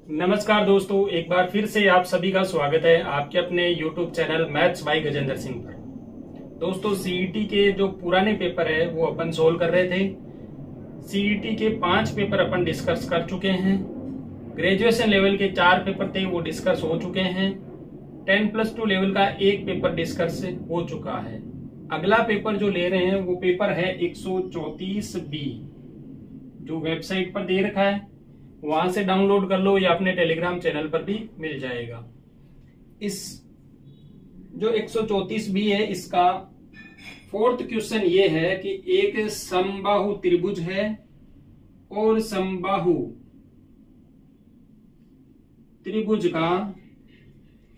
नमस्कार दोस्तों, एक बार फिर से आप सभी का स्वागत है आपके अपने YouTube channel maths by Gajendra Singh पर। दोस्तों, सीईटी के जो पुराने पेपर है वो अपन सोल्व कर रहे थे। सीईटी के 5 पेपर अपन डिस्कस कर चुके हैं। ग्रेजुएशन लेवल के 4 पेपर थे वो डिस्कस हो चुके हैं। 10+2 लेवल का एक पेपर डिस्कस हो चुका है। अगला पेपर जो ले रहे हैं वो पेपर है 134B, जो वेबसाइट पर दे रखा है, वहां से डाउनलोड कर लो या अपने टेलीग्राम चैनल पर भी मिल जाएगा। इस जो 134B है, इसका 4th क्वेश्चन ये है कि एक समबाहु त्रिभुज है और समबाहु त्रिभुज का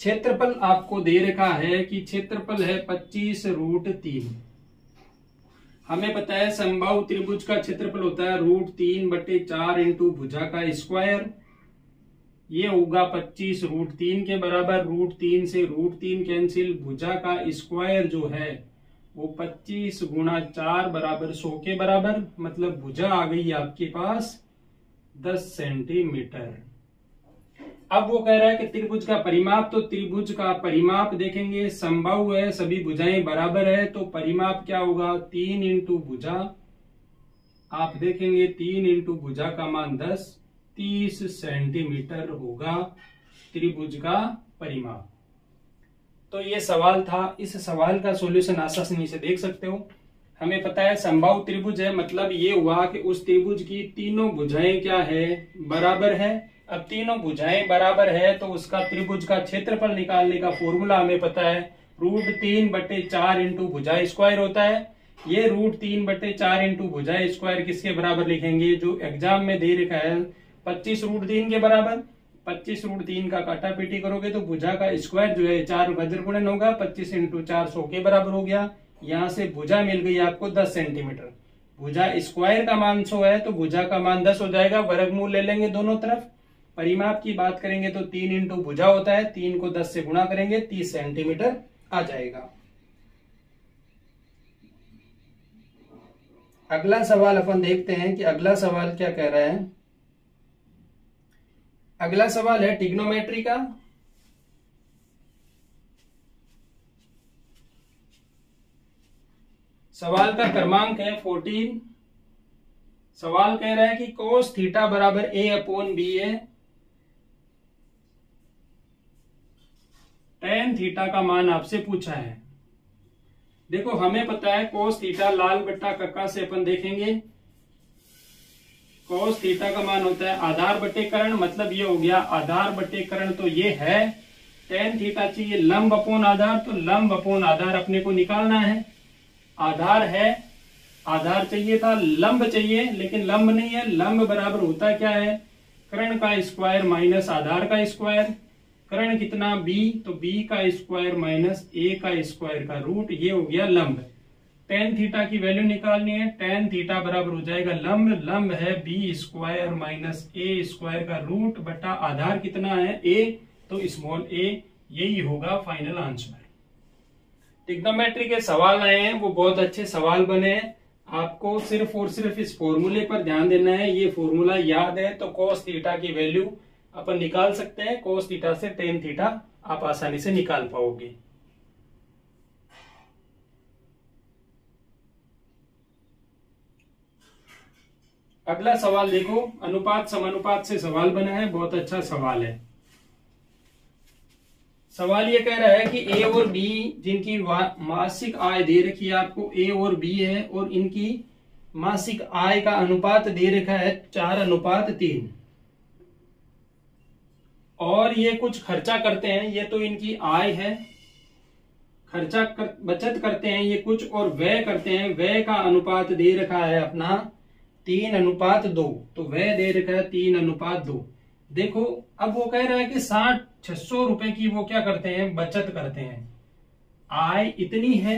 क्षेत्रफल आपको दे रखा है कि क्षेत्रफल है 25√3। हमें पता है समबाहु त्रिभुज का क्षेत्रफल होता है √3/4 इंटू भुजा का स्क्वायर। ये होगा 25√3 के बराबर। √3 से √3 कैंसिल, भुजा का स्क्वायर जो है वो 25 गुणा 4 बराबर 100 के बराबर। मतलब भुजा आ गई आपके पास 10 सेंटीमीटर। अब वो कह रहा है कि त्रिभुज का परिमाप, तो त्रिभुज का परिमाप देखेंगे, समबाहु है, सभी भुजाएं बराबर है, तो परिमाप क्या होगा 3 इंटू भुजा। आप देखेंगे 3 इंटू भुजा का मान 10, 30 सेंटीमीटर होगा त्रिभुज का परिमाप। तो ये सवाल था। इस सवाल का सॉल्यूशन आसानी से देख सकते हो। हमें पता है समबाहु त्रिभुज है, मतलब ये हुआ कि उस त्रिभुज की तीनों भुजाएं क्या है, बराबर है। अब तीनों भुजाएं बराबर है तो उसका त्रिभुज का क्षेत्रफल निकालने का फॉर्मूला हमें पता है √3/4 इंटू भुजा स्क्वायर होता है। ये √3/4 इंटू भुजा स्क्वायर किसके बराबर लिखेंगे, जो एग्जाम में दे रखा है 25√3 के बराबर। 25√3 का काटापीटी करोगे तो भुजा का स्क्वायर जो है 4 वज्रगुणन होगा, 25 इंटू 4 100 के बराबर हो गया। यहाँ से भुजा मिल गई आपको 10 सेंटीमीटर। भुजा स्क्वायर का मान 100 है तो भुजा का मान 10 हो जाएगा। वर्गमूल ले लेंगे दोनों तरफ। परिमाप की बात करेंगे तो 3 इंटू भुजा होता है, 3 को 10 से गुणा करेंगे 30 सेंटीमीटर आ जाएगा। अगला सवाल अपन देखते हैं कि अगला सवाल क्या कह रहा है। अगला सवाल है ट्रिग्नोमेट्री का। सवाल का क्रमांक है 14। सवाल कह रहा है कि cos थीटा बराबर A/B है। tan थीटा का मान आपसे पूछा है। देखो, हमें पता है cos थीटा लाल बट्टा कक्का से अपन देखेंगे। cos थीटा का मान होता है आधार बटे कर्ण, मतलब ये हो गया आधार बटे कर्ण, तो ये है। tan थीटा चाहिए लंब अपोन आधार, तो लंब अपोन आधार अपने को निकालना है। आधार है, आधार चाहिए था, लंब चाहिए, लेकिन लंब नहीं है। लंब बराबर होता क्या है, कर्ण का स्क्वायर माइनस आधार का स्क्वायर। कर्ण कितना b, तो b का स्क्वायर माइनस a का स्क्वायर का रूट, ये हो गया लंब। tan थीटा की वैल्यू निकालनी है। tan थीटा बराबर हो जाएगा लंब, लंब है b square minus a square का रूट बटा आधार कितना है a, तो स्मॉल a। यही होगा फाइनल आंसर। ट्रिग्नोमेट्री के सवाल आए हैं, वो बहुत अच्छे सवाल बने हैं। आपको सिर्फ और सिर्फ इस फॉर्मूले पर ध्यान देना है। ये फॉर्मूला याद है तो cos थीटा की वैल्यू अपन निकाल सकते हैं। cos थीटा से tan थीटा आप आसानी से निकाल पाओगे। अगला सवाल देखो, अनुपात समानुपात से सवाल बना है, बहुत अच्छा सवाल है। सवाल ये कह रहा है कि A और B जिनकी मासिक आय दे रखी है आपको, A और B है, और इनकी मासिक आय का अनुपात दे रखा है 4:3। और ये कुछ खर्चा करते हैं, ये तो इनकी आय है। बचत करते हैं ये कुछ, और व्यय करते हैं। व्यय का अनुपात दे रखा है अपना 3:2, तो व्यय दे रखा है 3:2। देखो, अब वो कह रहा है कि 600 रुपए की वो क्या करते हैं, बचत करते हैं। आय इतनी है,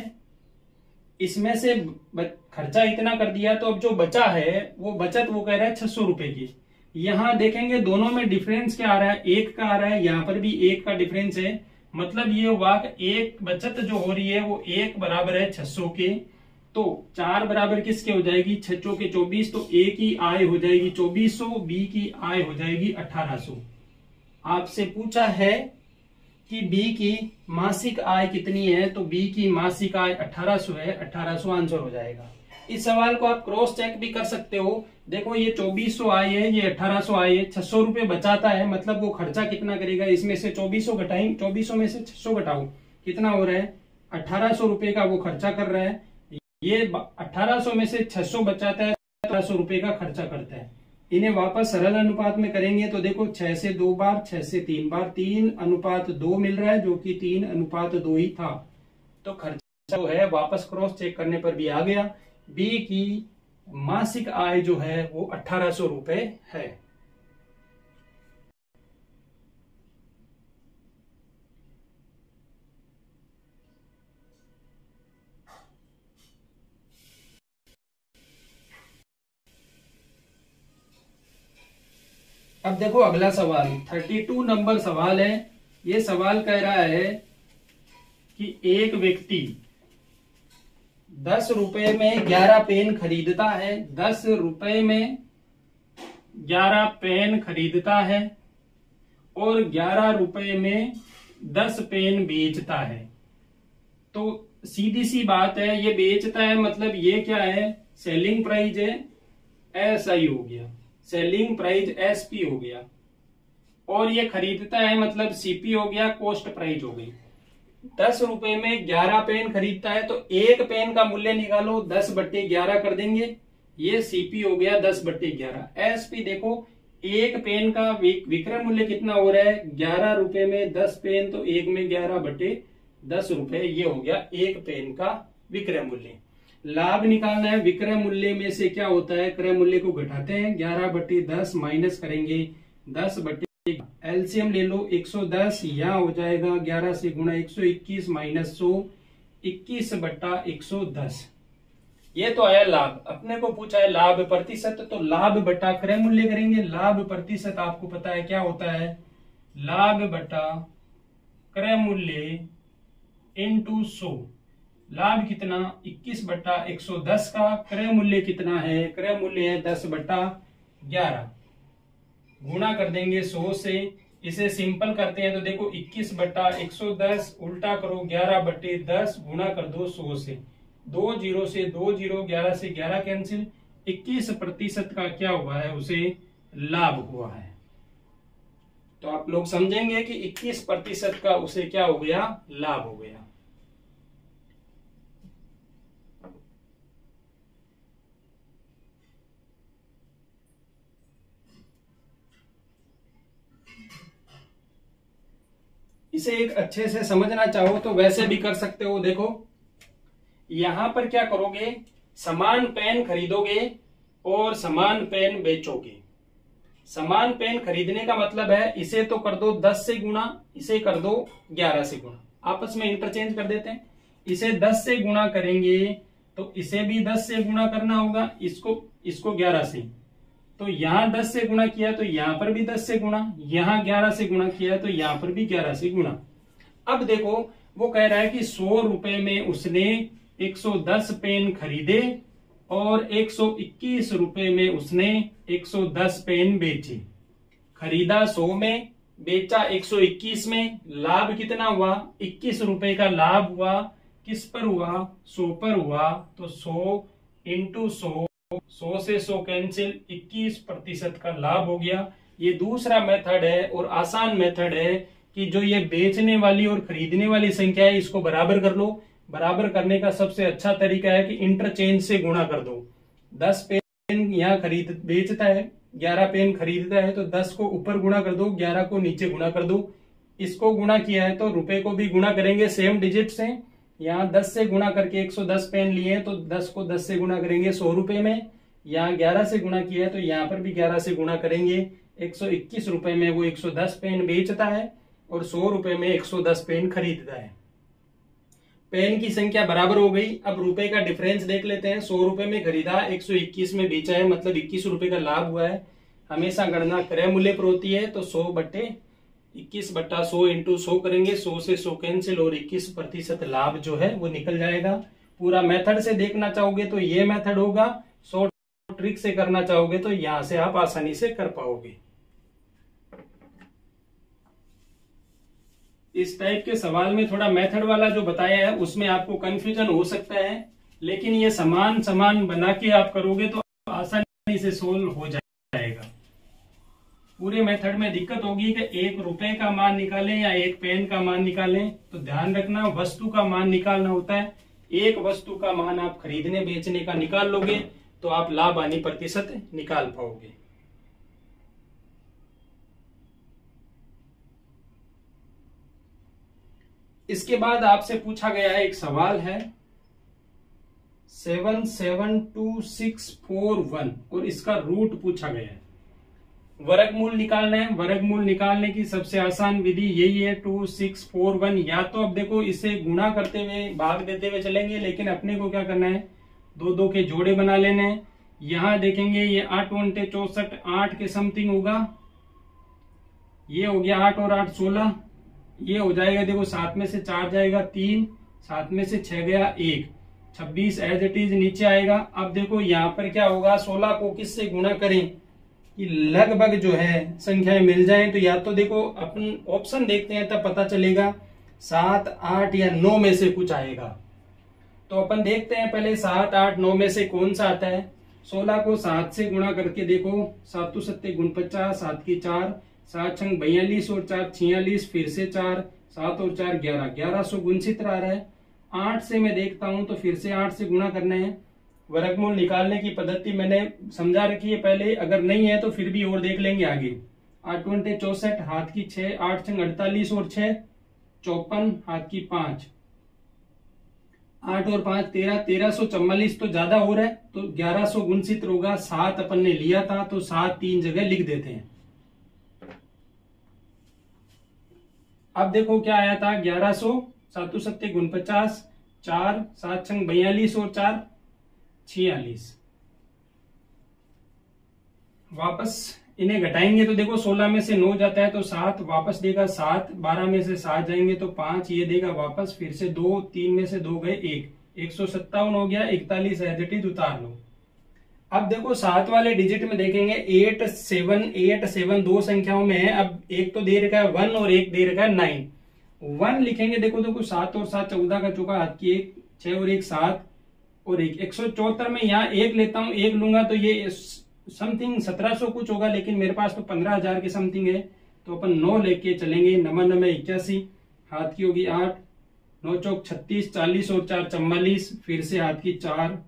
इसमें से खर्चा इतना कर दिया, तो अब जो बचा है वो बचत वो कह रहा है 600 रुपए की। यहां देखेंगे दोनों में डिफरेंस क्या आ रहा है, 1 का आ रहा है, यहां पर भी 1 का डिफरेंस है। मतलब ये हुआ कि एक बचत जो हो रही है वो 1 बराबर है 600 के। तो 4 बराबर किसके हो जाएगी, 6 चौके 24, तो ए की आय हो जाएगी 2400, बी की आय हो जाएगी 1800। आपसे पूछा है कि बी की मासिक आय कितनी है, तो बी की मासिक आय 1800 है, 1800 आंसर हो जाएगा। इस सवाल को आप क्रॉस चेक भी कर सकते हो। देखो ये 2400 आय है, ये 1800 आय है, 600 रुपए बचाता है, मतलब वो खर्चा कितना करेगा, इसमें से 2400 घटाएंगे, 2400 में से 600 घटाओ, कितना हो रहा है, 1800 रुपए का वो खर्चा कर रहा है। ये 1800 में से 600 बचाता है, 1800 रुपए का खर्चा करता है। इन्हें वापस सरल अनुपात में करेंगे तो देखो 6 से 2 बार, 6 से 3 बार, 3:2 मिल रहा है, जो कि 3:2 ही था। तो खर्चा जो है वापस क्रॉस चेक करने पर भी आ गया, बी की मासिक आय जो है वो 1800 रुपए है। अब देखो अगला सवाल 32 नंबर सवाल है। ये सवाल कह रहा है कि एक व्यक्ति 10 रुपए में 11 पेन खरीदता है, 10 रुपए में 11 पेन खरीदता है और 11 रुपए में 10 पेन बेचता है। तो सीधी सी बात है, ये बेचता है मतलब ये क्या है, सेलिंग प्राइस है, एसआई हो गया, सेलिंग प्राइस एसपी हो गया, और ये खरीदता है मतलब सीपी हो गया, कॉस्ट प्राइस हो गई। 10 रुपए में 11 पेन खरीदता है तो एक पेन का मूल्य निकालो, 10/11 कर देंगे, ये सीपी हो गया 10/11। एसपी देखो एक पेन का विक्रय मूल्य कितना हो रहा है, 11 रुपए में 10 पेन, तो एक में 11/10 रुपए, ये हो गया एक पेन का विक्रय मूल्य। लाभ निकालना है, विक्रय मूल्य में से क्या होता है, क्रय मूल्य को घटाते हैं, 11/10 माइनस करेंगे 10/, एलसीएम ले लो 110, यहाँ हो जाएगा 11 से गुणा 121 माइनस 100, 21/110। ये तो आया लाभ। अपने को पूछा है लाभ प्रतिशत, तो लाभ बटा क्रय मूल्य करेंगे। लाभ प्रतिशत आपको पता है क्या होता है, लाभ बटा क्रय मूल्य इंटू 100। लाभ कितना, 21/110 का, क्रय मूल्य कितना है, क्रय मूल्य है 10/11, गुणा कर देंगे 100 से। इसे सिंपल करते हैं तो देखो 21/110 उल्टा करो 11/10 गुणा कर दो 100 से, 2 0 से 2 0, 11 से 11 कैंसिल, 21% का क्या हुआ है, उसे लाभ हुआ है। तो आप लोग समझेंगे कि 21% का उसे क्या हो गया, लाभ हो गया। इसे एक अच्छे से समझना चाहो तो वैसे भी कर सकते हो। देखो यहां पर क्या करोगे, समान पेन खरीदोगे और समान पेन बेचोगे। समान पेन खरीदने का मतलब है इसे तो कर दो 10 से गुणा, इसे कर दो 11 से गुणा, आपस में इंटरचेंज कर देते हैं। इसे 10 से गुणा करेंगे तो इसे भी 10 से गुणा करना होगा, इसको 11 से, तो यहां 10 से गुणा किया तो यहां पर भी 10 से गुणा, यहां 11 से गुणा किया तो यहां पर भी 11 से गुणा। अब देखो वो कह रहा है कि 100 रुपए में उसने 110 पेन खरीदे और 121 रुपए में उसने 110 पेन बेचे। खरीदा 100 में, बेचा 121 में, लाभ कितना हुआ, 21 रुपए का लाभ हुआ। किस पर हुआ, 100 पर हुआ, तो 100 इंटू 100 से 100 कैंसिल, 21% का लाभ हो गया। ये दूसरा मेथड है और आसान मेथड है कि जो ये बेचने वाली और खरीदने वाली संख्या है इसको बराबर कर लो। बराबर करने का सबसे अच्छा तरीका है कि इंटरचेंज से गुणा कर दो। 10 पेन यहाँ बेचता है, 11 पेन खरीदता है, तो 10 को ऊपर गुणा कर दो, 11 को नीचे गुणा कर दो। इसको गुणा किया है तो रुपए को भी गुणा करेंगे सेम डिजिट से। यहाँ 10 से गुणा करके 110 पेन लिए तो 10 को 10 से गुणा करेंगे 100 रुपए में। यहाँ 11 से गुणा किया है तो यहाँ पर भी 11 से गुणा करेंगे। 121 रुपए में वो 110 पेन बेचता है और 100 रुपए में 110 पेन खरीदता है। पेन की संख्या बराबर हो गई। अब रुपए का डिफरेंस देख लेते हैं। 100 रुपए में खरीदा, 121 में बेचा है, मतलब 21 रुपए का लाभ हुआ है। हमेशा गणना क्रय मूल्य पर होती है, तो 100/21/100 इंटू 100 करेंगे, 100 से 100 कैंसिल और 21% लाभ जो है वो निकल जाएगा। पूरा मेथड से देखना चाहोगे तो ये मेथड होगा, शॉर्ट ट्रिक से करना चाहोगे तो यहां से आप आसानी से कर पाओगे। इस टाइप के सवाल में थोड़ा मेथड वाला जो बताया है उसमें आपको कंफ्यूजन हो सकता है, लेकिन ये समान समान बना के आप करोगे तो आसानी से सोल्व हो जाएगा। पूरे मेथड में दिक्कत होगी कि 1 रुपए का मान निकालें या 1 पेन का मान निकालें, तो ध्यान रखना वस्तु का मान निकालना होता है। एक वस्तु का मान आप खरीदने बेचने का निकाल लोगे तो आप लाभ हानि प्रतिशत निकाल पाओगे। इसके बाद आपसे पूछा गया है एक सवाल है 77261 और इसका रूट पूछा गया है। वर्गमूल निकालना है। वर्गमूल निकालने की सबसे आसान विधि यही है 2641। या तो अब देखो इसे गुणा करते हुए भाग देते हुए चलेंगे, लेकिन अपने को क्या करना है, 2 के जोड़े बना लेने हैं। यहां देखेंगे ये 8 × 64 8 के समथिंग होगा। ये हो गया 8 और 8 16। ये हो जाएगा देखो 7 में से 4 जाएगा 3, 7 में से 6 गया 1, 26 एज इट इज नीचे आएगा। अब देखो यहाँ पर क्या होगा, 16 को किससे गुणा करें कि लगभग जो है संख्याएं मिल जाएं। तो या तो देखो अपन ऑप्शन देखते हैं तब पता चलेगा 7 8 या 9 में से कुछ आएगा। तो अपन देखते हैं पहले 7 8 9 में से कौन सा आता है। 16 को 7 से गुणा करके देखो, 7 7 49, 7 की 4, 7 6 42 और 4 46, फिर से 4, 7 और 4 11, 1100 गुणित आ रहा है। 8 से मैं देखता हूं तो फिर से 8 से गुणा करना है। वर्गमूल निकालने की पद्धति मैंने समझा रखी है पहले, अगर नहीं है तो फिर भी और देख लेंगे आगे। 8 × 64, हाथ की 6, 8 6 48 और 6 54, हाथ की 5, 8 और 5 13, 1344 तो ज्यादा हो रहा है, तो 1100 गुणित होगा। 7 अपन ने लिया था तो 7 3 जगह लिख देते हैं। अब देखो क्या आया था, 1100, 7 7 49, 4, 7 6 42 और 4 46। वापस इन्हें घटाएंगे तो देखो 16 में से 9 जाता है तो 7 वापस देगा 7, 12 में से 7 जाएंगे तो 5, ये देगा वापस, फिर से 2, 3 में से 2 गए 1, 157 हो गया। 41 एज इट इज उतार लो। अब देखो 7 वाले डिजिट में देखेंगे 8 7 दो संख्याओं में है। अब एक तो दे रखा है 1 और एक दे रखा है 9। 1 लिखेंगे, देखो 7 और 7 14 का चौका, हाथ की 1, 6 और 1 7 और 1, 174 में यहाँ 1 लेता हूं, 1 लूंगा तो ये समथिंग 1700 कुछ होगा, लेकिन मेरे पास तो 15,000 के समथिंग है। तो अपन 9 लेके चलेंगे। 9 9 81, हाथ की होगी 8, 9 चौक 36, 40 और 4 44, फिर से हाथ की 4,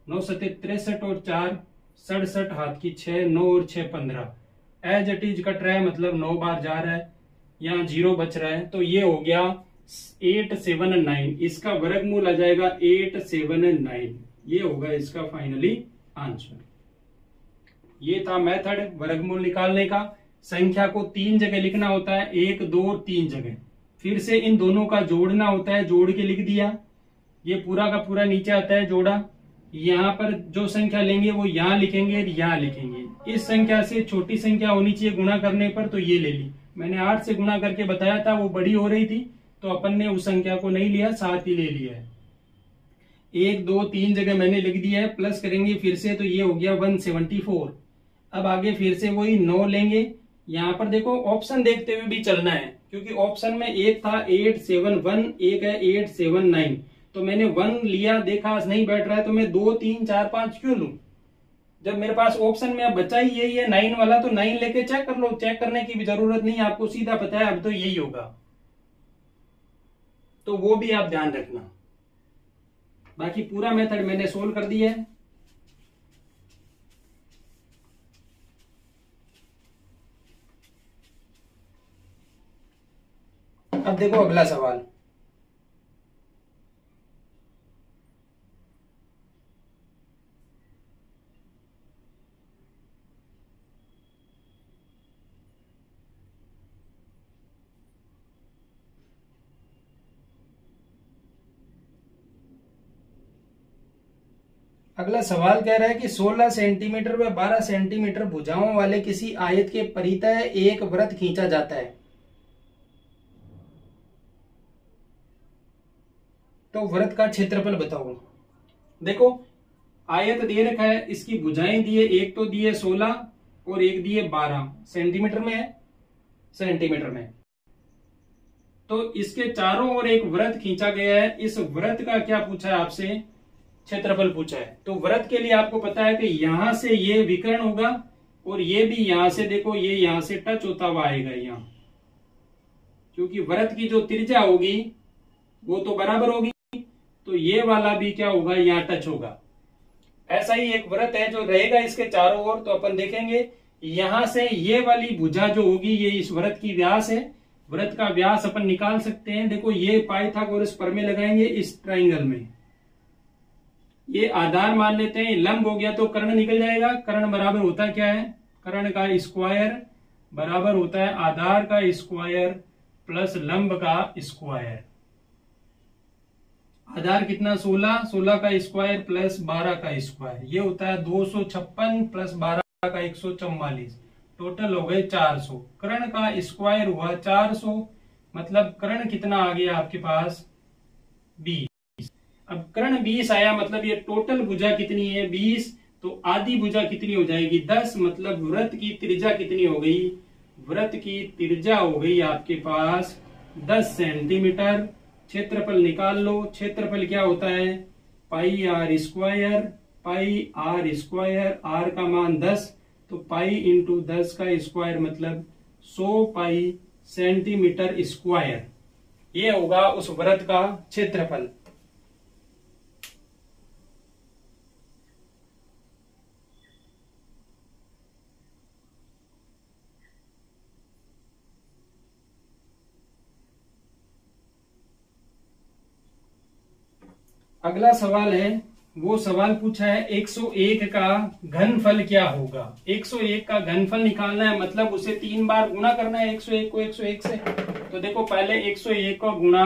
9 7 63 और 4 67, हाथ की 6, 9 और 6 15। एज इट इज कट रहा है, मतलब 9 बार जा रहा है, यहाँ 0 बच रहा है। तो ये हो गया 879। इसका वर्गमूल आ जाएगा 879। ये होगा इसका फाइनली आंसर। ये था मेथड वर्गमूल निकालने का। संख्या को 3 जगह लिखना होता है, 1 2 और 3 जगह। फिर से इन दोनों का जोड़ना होता है, जोड़ के लिख दिया। ये पूरा का पूरा नीचे आता है जोड़ा। यहाँ पर जो संख्या लेंगे वो यहाँ लिखेंगे, यहाँ लिखेंगे। इस संख्या से छोटी संख्या होनी चाहिए गुणा करने पर, तो ये ले ली। मैंने 8 से गुणा करके बताया था, वो बड़ी हो रही थी तो अपन ने उस संख्या को नहीं लिया, 7 ही ले लिया है। 1 2 3 जगह मैंने लिख दिया है। प्लस करेंगे फिर से तो ये हो गया 174। अब आगे फिर से वही 9 लेंगे। यहाँ पर देखो ऑप्शन देखते हुए भी चलना है, क्योंकि ऑप्शन में एक था 871, एक है 879। तो मैंने 1 लिया, देखा नहीं बैठ रहा है तो मैं 2 3 4 5 क्यों लूं, जब मेरे पास ऑप्शन में अब बचा ही यही है 9 वाला, तो 9 लेके चेक कर लो। चेक करने की भी जरूरत नहीं, आपको सीधा पता है अब तो यही होगा। तो वो भी आप ध्यान रखना। बाकी पूरा मेथड मैंने सोल्व कर दिया है। अब देखो अगला सवाल। अगला सवाल कह रहा है कि 16 सेंटीमीटर व 12 सेंटीमीटर भुजाओं वाले किसी आयत के परितः एक वृत्त खींचा जाता है, तो वृत्त का क्षेत्रफल बताओ। देखो आयत दे रखा है, इसकी भुजाएं दिए, एक तो दिए 16 और एक दिए 12 सेंटीमीटर में है, सेंटीमीटर में। तो इसके चारों ओर एक वृत्त खींचा गया है। इस वृत्त का क्या पूछा है आपसे? क्षेत्रफल पूछा है। तो वृत्त के लिए आपको पता है कि यहां से ये विकर्ण होगा और ये भी यहां से, देखो ये यहां से टच होता हुआ आएगा यहां, क्योंकि वृत्त की जो त्रिज्या होगी वो तो बराबर होगी, तो ये वाला भी क्या होगा? यहां टच होगा। ऐसा ही एक वृत्त है जो रहेगा इसके चारों ओर। तो अपन देखेंगे यहां से ये वाली भुजा जो होगी ये इस वृत्त की व्यास है। वृत्त का व्यास अपन निकाल सकते हैं। देखो ये पाइथागोरस प्रमेय लगाएंगे इस ट्राइंगल में, ये आधार मान लेते हैं, लंब हो गया तो कर्ण निकल जाएगा। कर्ण बराबर होता क्या है? कर्ण का स्क्वायर बराबर होता है आधार का स्क्वायर प्लस लंब का स्क्वायर। आधार कितना? 16, 16 का स्क्वायर प्लस 12 का स्क्वायर, ये होता है 256 प्लस 12 का 144, टोटल हो गए 400। कर्ण का स्क्वायर हुआ 400, मतलब कर्ण कितना आ गया आपके पास? 20। अब कर्ण 20 आया, मतलब ये टोटल भुजा कितनी है? 20। तो आधी भुजा कितनी हो जाएगी? 10। मतलब वृत्त की त्रिज्या कितनी हो गई? वृत्त की त्रिज्या हो गई आपके पास 10 सेंटीमीटर। क्षेत्रफल निकाल लो। क्षेत्रफल क्या होता है? Pi R square, pi R square, R का मान 10, तो पाई इंटू 10 का स्क्वायर मतलब 100 पाई सेंटीमीटर स्क्वायर। ये होगा उस वृत्त का क्षेत्रफल। अगला सवाल है, वो सवाल पूछा है 101 का घनफल क्या होगा? 101 का घनफल निकालना है, मतलब उसे 3 बार गुणा करना है 101 को 101 से। तो देखो पहले 101 का गुणा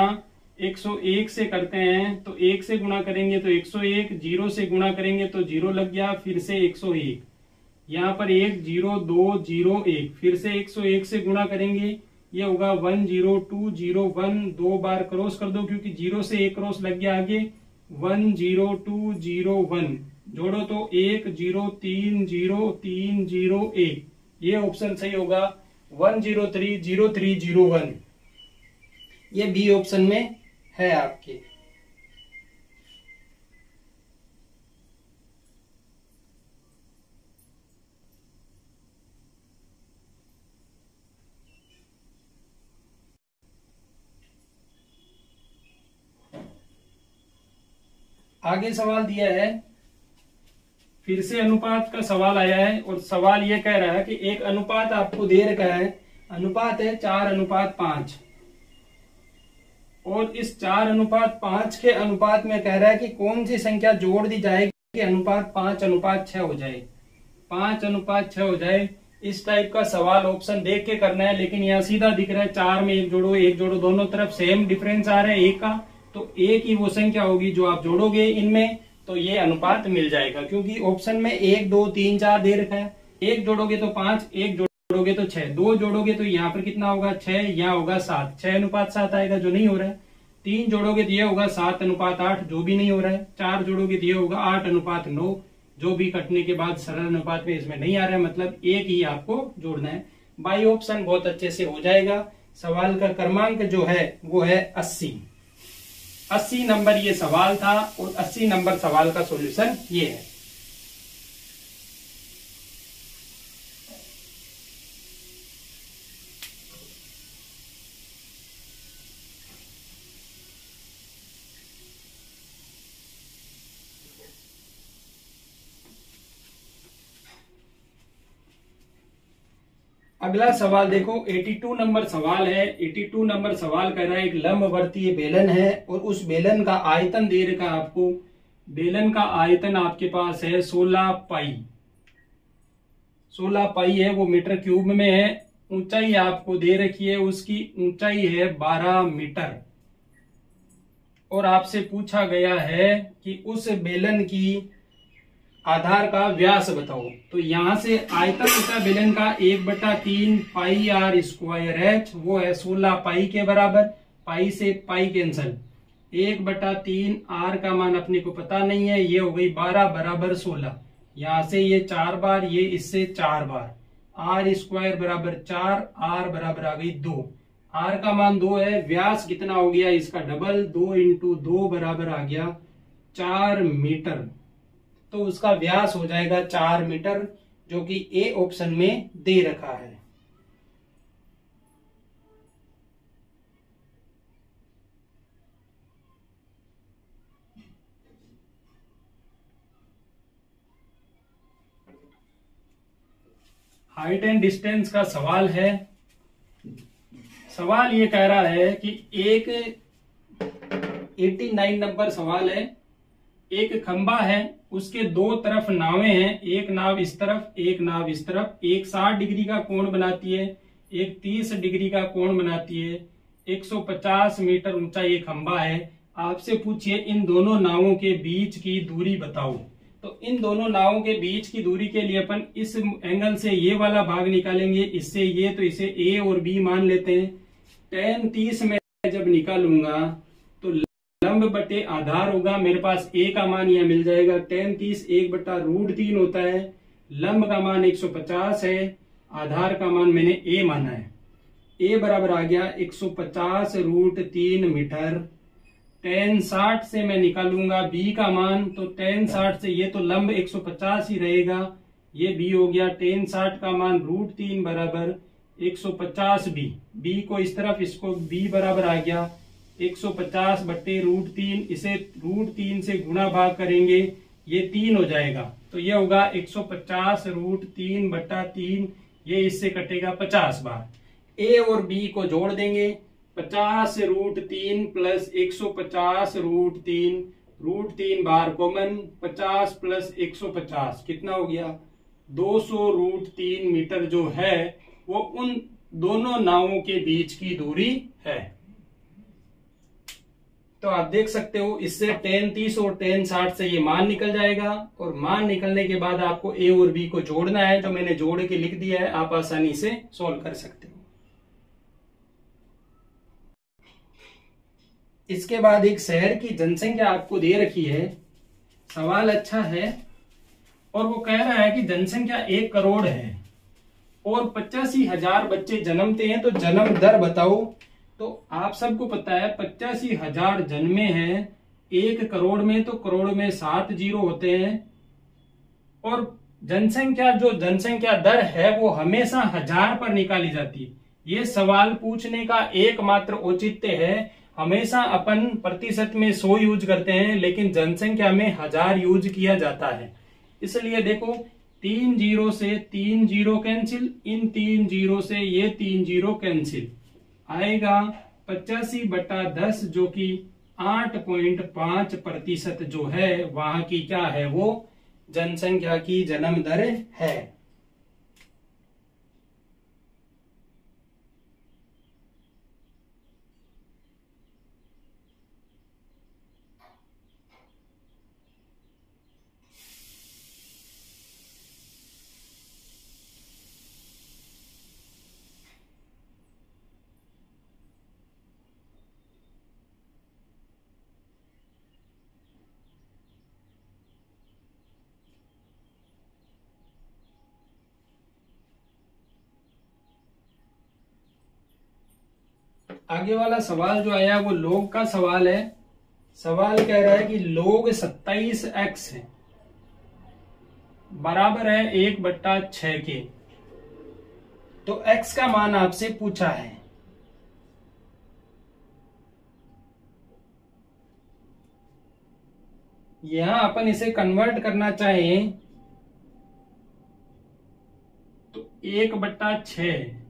101 से करते हैं, तो 1 से गुणा करेंगे तो 101, 0 से गुणा करेंगे तो 0 लग गया, फिर से 101, यहाँ पर 1 0 2 0 1, फिर से 101 से गुणा करेंगे, ये होगा 1 0 2 0 1, 2 बार क्रॉस कर दो क्योंकि 0 से 1 क्रॉस लग गया, आगे 1 0 2 0 1, जोड़ो तो 1 0 3 0 3 0 1, ये ऑप्शन सही होगा 1 0 3 0 3 0 1, ये बी ऑप्शन में है आपके। आगे सवाल दिया है, फिर से अनुपात का सवाल आया है और सवाल ये कह रहा है कि एक अनुपात आपको दे रखा है, अनुपात है 4:5, और इस 4:5 के अनुपात में कह रहा है कि कौन सी संख्या जोड़ दी जाएगी कि अनुपात 5:6 हो जाए, 5:6 हो जाए। इस टाइप का सवाल ऑप्शन देख के करना है, लेकिन यहाँ सीधा दिख रहा है 4 में 1 जोड़ो 1 जोड़ो, दोनों तरफ सेम डिफरेंस आ रहा है 1 का, तो एक ही वो संख्या होगी जो आप जोड़ोगे इनमें तो ये अनुपात मिल जाएगा, क्योंकि ऑप्शन में 1 2 3 4 दे रखा है। 1 जोड़ोगे तो 5, 1 जोड़ोगे तो 6, 2 जोड़ोगे तो यहाँ पर कितना होगा 6, यहाँ होगा 7, 6:7 आएगा जो नहीं हो रहा है। 3 जोड़ोगे तो ये होगा 7:8 जो भी नहीं हो रहा है। 4 जोड़ोगे तो ये होगा 8:9 जो भी कटने के बाद सरल अनुपात में इसमें नहीं आ रहा है, मतलब एक ही आपको जोड़ना है। बाई ऑप्शन बहुत अच्छे से हो जाएगा। सवाल का क्रमांक जो है वो है 80 नंबर ये सवाल था, और 80 नंबर सवाल का सॉल्यूशन ये है। अगला सवाल देखो 82 नंबर सवाल है। 82 नंबर सवाल कह रहा है एक लंबवर्तीय बेलन है और उस बेलन का आयतन दे रखा है आपको। बेलन का आयतन आपके पास है 16 पाई, 16 पाई है, वो मीटर क्यूब में है। ऊंचाई आपको दे रखी है, उसकी ऊंचाई है 12 मीटर, और आपसे पूछा गया है कि उस बेलन की आधार का व्यास बताओ। तो यहां से आयतन होता है बेलन का 1/3 पाई आर स्क्वायर एच, वो है 16 पाई के बराबर। पाई से पाई कैंसल, 1/3 आर का मान अपने को पता नहीं है, ये हो गई 12 बराबर 16। यहां से ये 4 बार, ये इससे 4 बार, आर स्क्वायर बराबर 4, आर बराबर आ गई 2। आर का मान 2 है, व्यास कितना हो गया इसका डबल, 2 इंटू 2 बराबर आ गया 4 मीटर। तो उसका व्यास हो जाएगा 4 मीटर, जो कि ए ऑप्शन में दे रखा है। हाइट एंड डिस्टेंस का सवाल है। सवाल ये कह रहा है कि एक 89 नंबर सवाल है। एक खंबा है, उसके दो तरफ नावें हैं, एक नाव इस तरफ एक नाव इस तरफ। एक 60 डिग्री का कोण बनाती है, एक 30 डिग्री का कोण बनाती है। 150 मीटर ऊंचा ये खंबा है। आपसे पूछिए इन दोनों नावों के बीच की दूरी बताओ। तो इन दोनों नावों के बीच की दूरी के लिए अपन इस एंगल से ये वाला भाग निकालेंगे, इससे ये, तो इसे ए और बी मान लेते हैं। tan 30 में जब निकालूंगा तो लंब बटे आधार होगा, मेरे पास ए का मान यह मिल जाएगा। tan 30 1/√3 होता है। लंब का मान 150 है, आधार का मान मैंने ए माना है। ए बराबर आ गया 150√3 मीटर। tan 60 से मैं निकालूंगा बी का मान, तो tan 60 से ये तो लंब 150 ही रहेगा, ये बी हो गया। tan 60 का मान √3 बराबर 150 बी। बी को इस तरफ, इसको बी बराबर आ गया 150 बट्टे √3। इसे √3 से गुणा भाग करेंगे, ये 3 हो जाएगा, तो ये होगा 150√3 बट्टा 3। ये इससे कटेगा 50 बार। ए और बी को जोड़ देंगे, 50√3 प्लस 150√3, √3 बार कॉमन, 50 प्लस 150 कितना हो गया 200√3 मीटर जो है वो उन दोनों नावों के बीच की दूरी है। तो आप देख सकते हो इससे tan 30 और tan 60 से ये मान निकल जाएगा, और मान निकलने के बाद आपको ए और बी को जोड़ना है, तो मैंने जोड़ के लिख दिया है, आप आसानी से सोल्व कर सकते हो। इसके बाद एक शहर की जनसंख्या आपको दे रखी है। सवाल अच्छा है और वो कह रहा है कि जनसंख्या 1 करोड़ है और 85,000 बच्चे जन्मते हैं, तो जन्म दर बताओ। तो आप सबको पता है 85,000 जन्मे हैं 1 करोड़ में, तो करोड़ में 7 जीरो होते हैं। और जनसंख्या दर है वो हमेशा 1000 पर निकाली जाती है। ये सवाल पूछने का एकमात्र औचित्य है। हमेशा अपन प्रतिशत में 100 यूज करते हैं, लेकिन जनसंख्या में 1000 यूज किया जाता है। इसलिए देखो 3 जीरो से 3 जीरो कैंसिल, इन 3 जीरो से ये 3 जीरो कैंसिल, आएगा 85/10, जो कि 8.5% जो है वहां की क्या है, वो जनसंख्या की जन्म दर है। आगे वाला सवाल जो आया वो log का सवाल है। सवाल कह रहा है कि log 27x है बराबर है 1/6 के। तो x का मान आपसे पूछा है। यहां अपन इसे कन्वर्ट करना चाहें तो 1/6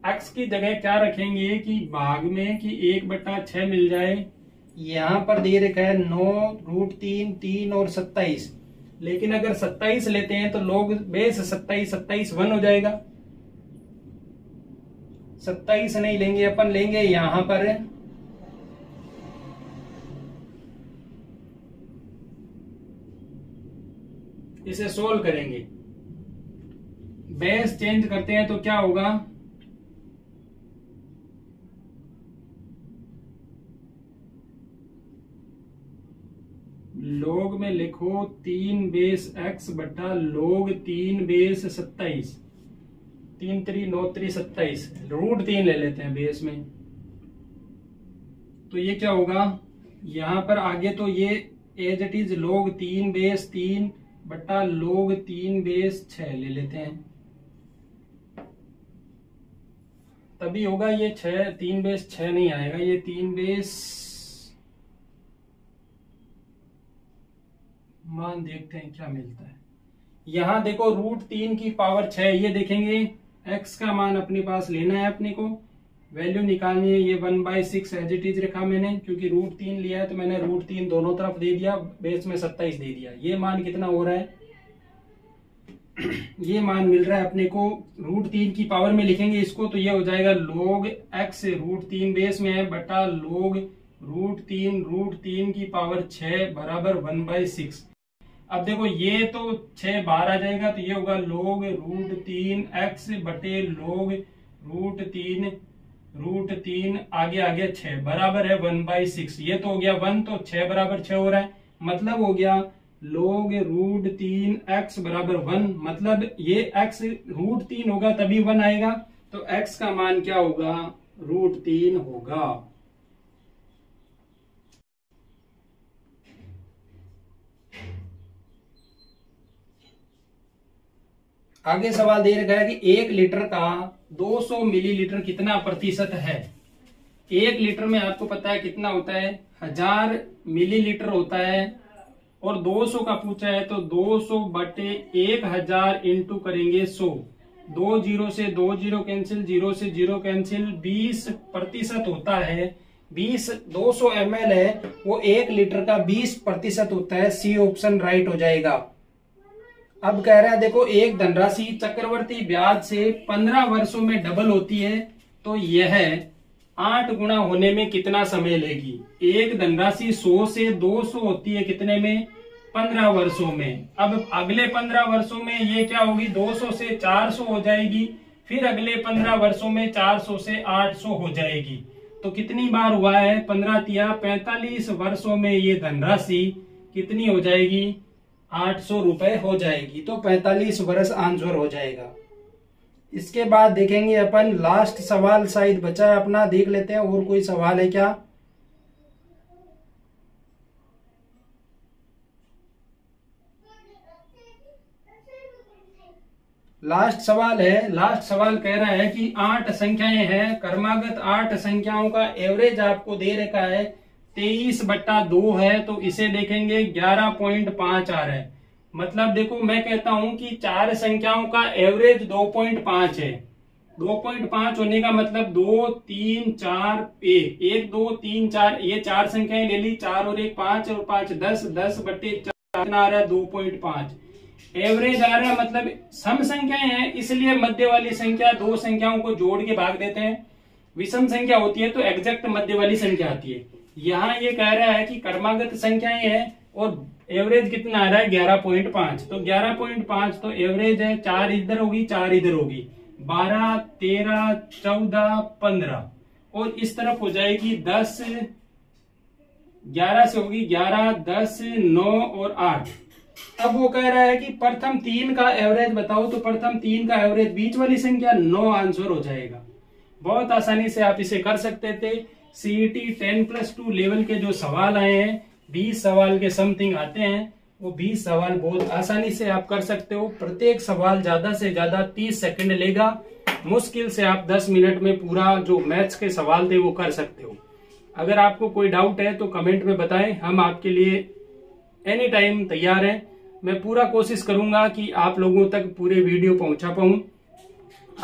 x की जगह क्या रखेंगे कि भाग में कि 1/6 मिल जाए। यहां पर दे रखा है 9√3, 3 और 27, लेकिन अगर 27 लेते हैं तो log बेस 27 1 हो जाएगा। 27 नहीं लेंगे अपन, लेंगे यहां पर इसे सोल्व करेंगे, बेस चेंज करते हैं तो क्या होगा, log में लिखो 3 बेस x बटा log 3 बेस 27, 3 3 9 3 27, √3 ले लेते हैं बेस में। तो ये क्या होगा, यहां पर आगे तो ये as it is log 3 base 3 बटा log 3 बेस 6 ले लेते हैं, तभी होगा ये 6, 3 बेस 6 नहीं आएगा, ये 3 बेस, मान देखते हैं क्या मिलता है। यहां देखो √3 की पावर 6, ये देखेंगे x का मान अपने पास लेना है, अपने को वैल्यू निकालनी है। ये 1/6 एज इट इज रखा मैंने, क्योंकि √3 लिया है तो मैंने √3 दोनों तरफ दे दिया, बेस में 27 दे दिया। ये मान कितना हो रहा है, ये मान मिल रहा है अपने को √3 की पावर में लिखेंगे इसको, तो ये हो जाएगा log x √3 बेस में है बटा log √3 की पावर 6 बराबर 1/6। अब देखो ये तो 6 बाहर आ जाएगा, तो ये होगा log √3x बटे log √3 आगे आगे 6 बराबर है 1/6। ये तो हो गया 1, तो 6 बराबर 6 हो रहा है, मतलब हो गया log √3x बराबर 1, मतलब ये x √3 होगा तभी 1 आएगा, तो x का मान क्या होगा, √3 होगा। आगे सवाल दे रखा है कि 1 लीटर का 200 मिलीलीटर कितना प्रतिशत है। 1 लीटर में आपको पता है कितना होता है, 1000 मिलीलीटर होता है, और 200 का पूछा है तो 200 बटे 1000 इंटू करेंगे 100, 2 0 से 2 0 कैंसिल, 0 से 0 कैंसिल, 20% होता है। 200 ml है वो 1 लीटर का 20% होता है, सी ऑप्शन राइट हो जाएगा। अब कह रहा है देखो, एक धनराशि चक्रवर्ती ब्याज से 15 वर्षों में डबल होती है, तो यह 8 गुना होने में कितना समय लेगी। एक धनराशि 100 से 200 होती है कितने में, 15 वर्षों में। अब अगले 15 वर्षों में ये क्या होगी, 200 से 400 हो जाएगी, फिर अगले 15 वर्षों में 400 से 800 हो जाएगी। तो कितनी बार हुआ है, 15 तिया 45 वर्षों में ये धनराशि कितनी हो जाएगी, 800 रुपए हो जाएगी। तो 45 वर्ष आंसर हो जाएगा। इसके बाद देखेंगे अपन लास्ट सवाल शायद बचा है अपना, देख लेते हैं और कोई सवाल है क्या। लास्ट सवाल है, लास्ट सवाल कह रहा है कि 8 संख्याएं हैं, क्रमागत 8 संख्याओं का एवरेज आपको दे रखा है 23/2 है, तो इसे देखेंगे 11.5 आ रहा है। मतलब देखो मैं कहता हूं कि 4 संख्याओं का एवरेज 2.5 है। 2.5 होने का मतलब 2 3 4 1 2 3 4, ये 4 संख्याएं ले ली, 4 और 1 5 और 5 10, 10/4 आ रहा है 2.5 एवरेज आ रहा है। मतलब सम संख्याएं हैं, इसलिए मध्य वाली संख्या 2 संख्याओं को जोड़ के भाग देते हैं। विषम संख्या होती है तो एग्जैक्ट मध्य वाली संख्या आती है। यहाँ ये कह रहा है कि क्रमागत संख्याएं हैं और एवरेज कितना आ रहा है 11.5, तो 11.5 तो एवरेज है। 4 इधर होगी, 4 इधर होगी, 12 13 14 15, और इस तरफ हो जाएगी 10, 11 से होगी 11 10 9 और 8। अब वो कह रहा है कि प्रथम 3 का एवरेज बताओ, तो प्रथम 3 का एवरेज बीच वाली संख्या 9 आंसर हो जाएगा। बहुत आसानी से आप इसे कर सकते थे। सीईटी 10+2 लेवल के जो सवाल आए हैं, 20 सवाल के समथिंग आते हैं, वो 20 सवाल बहुत आसानी से आप कर सकते हो। प्रत्येक सवाल ज्यादा से ज्यादा 30 सेकंड लेगा, मुश्किल से आप 10 मिनट में पूरा जो मैथ्स के सवाल थे वो कर सकते हो। अगर आपको कोई डाउट है तो कमेंट में बताएं, हम आपके लिए एनी टाइम तैयार हैं। मैं पूरा कोशिश करूंगा कि आप लोगों तक पूरे वीडियो पहुंचा पाऊं।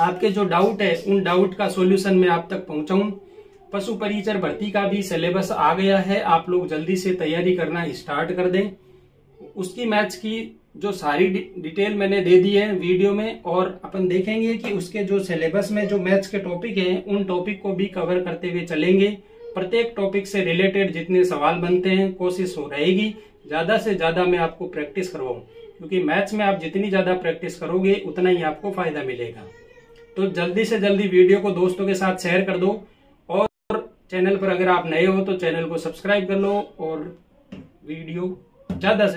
आपके जो डाउट है उन डाउट का सॉल्यूशन मैं आप तक पहुंचाऊं। पशु परिचर भर्ती का भी सिलेबस आ गया है, आप लोग जल्दी से तैयारी करना स्टार्ट कर दें। उसकी मैथ्स की जो सारी डिटेल मैंने दे दी है वीडियो में, और अपन देखेंगे कि उसके जो सिलेबस में जो मैथ्स के टॉपिक हैं उन टॉपिक को भी कवर करते हुए चलेंगे। प्रत्येक टॉपिक से रिलेटेड जितने सवाल बनते हैं कोशिश हो रहेगी ज्यादा से ज्यादा मैं आपको प्रैक्टिस करवाऊं, क्योंकि मैथ्स में आप जितनी ज्यादा प्रैक्टिस करोगे उतना ही आपको फायदा मिलेगा। तो जल्दी से जल्दी वीडियो को दोस्तों के साथ शेयर कर दो, और चैनल पर अगर आप नए हो तो चैनल को सब्सक्राइब कर लो और वीडियो ज्यादा से